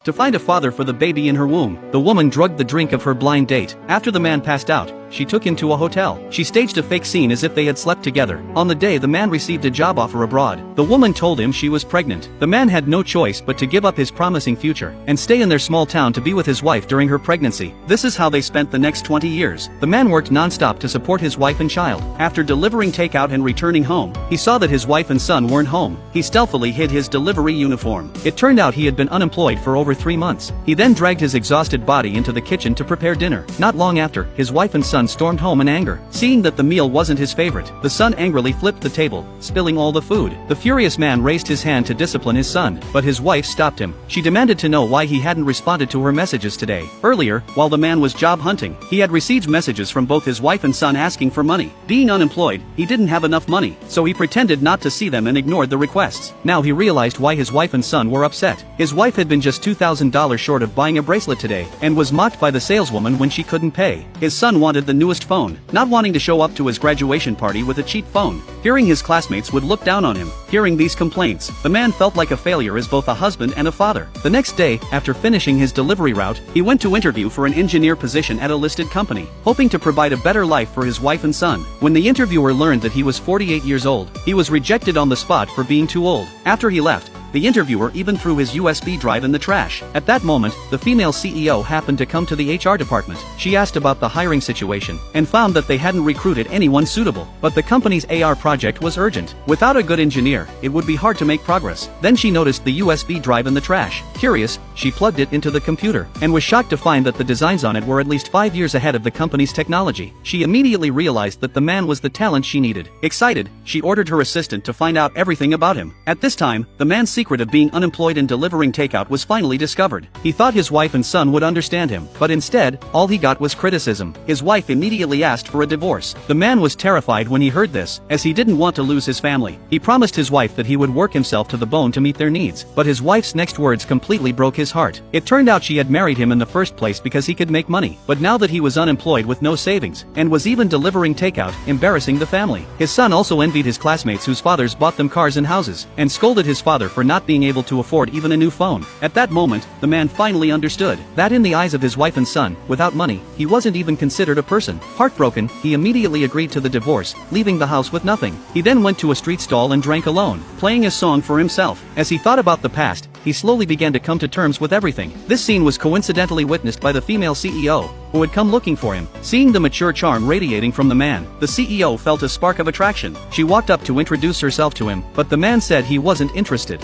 To find a father for the baby in her womb, the woman drugged the drink of her blind date. After the man passed out, she took him to a hotel. She staged a fake scene as if they had slept together. On the day the man received a job offer abroad, the woman told him she was pregnant. The man had no choice but to give up his promising future and stay in their small town to be with his wife during her pregnancy. This is how they spent the next 20 years. The man worked non-stop to support his wife and child. After delivering takeout and returning home, he saw that his wife and son weren't home. He stealthily hid his delivery uniform. It turned out he had been unemployed for over 3 months. He then dragged his exhausted body into the kitchen to prepare dinner. Not long after, his wife and son stormed home in anger. Seeing that the meal wasn't his favorite, the son angrily flipped the table, spilling all the food. The furious man raised his hand to discipline his son, but his wife stopped him. She demanded to know why he hadn't responded to her messages today. Earlier, while the man was job hunting, he had received messages from both his wife and son asking for money. Being unemployed, he didn't have enough money, so he pretended not to see them and ignored the requests. Now he realized why his wife and son were upset. His wife had been just $2,000 short of buying a bracelet today, and was mocked by the saleswoman when she couldn't pay. His son wanted the newest phone, not wanting to show up to his graduation party with a cheap phone, fearing his classmates would look down on him. Hearing these complaints, the man felt like a failure as both a husband and a father. The next day, after finishing his delivery route, he went to interview for an engineer position at a listed company, hoping to provide a better life for his wife and son. When the interviewer learned that he was 48 years old, he was rejected on the spot for being too old. After he left, the interviewer even threw his USB drive in the trash. At that moment, the female CEO happened to come to the HR department. She asked about the hiring situation, and found that they hadn't recruited anyone suitable. But the company's AR project was urgent. Without a good engineer, it would be hard to make progress. Then she noticed the USB drive in the trash. Curious, she plugged it into the computer, and was shocked to find that the designs on it were at least 5 years ahead of the company's technology. She immediately realized that the man was the talent she needed. Excited, she ordered her assistant to find out everything about him. At this time, the man's secret of being unemployed and delivering takeout was finally discovered. He thought his wife and son would understand him, but instead, all he got was criticism. His wife immediately asked for a divorce. The man was terrified when he heard this, as he didn't want to lose his family. He promised his wife that he would work himself to the bone to meet their needs, but his wife's next words completely broke his heart. It turned out she had married him in the first place because he could make money, but now that he was unemployed with no savings, and was even delivering takeout, embarrassing the family. His son also envied his classmates whose fathers bought them cars and houses, and scolded his father for not being able to afford even a new phone. At that moment, the man finally understood that in the eyes of his wife and son, without money, he wasn't even considered a person. Heartbroken, he immediately agreed to the divorce, leaving the house with nothing. He then went to a street stall and drank alone, playing a song for himself. As he thought about the past, he slowly began to come to terms with everything. This scene was coincidentally witnessed by the female CEO, who had come looking for him. Seeing the mature charm radiating from the man, the CEO felt a spark of attraction. She walked up to introduce herself to him, but the man said he wasn't interested.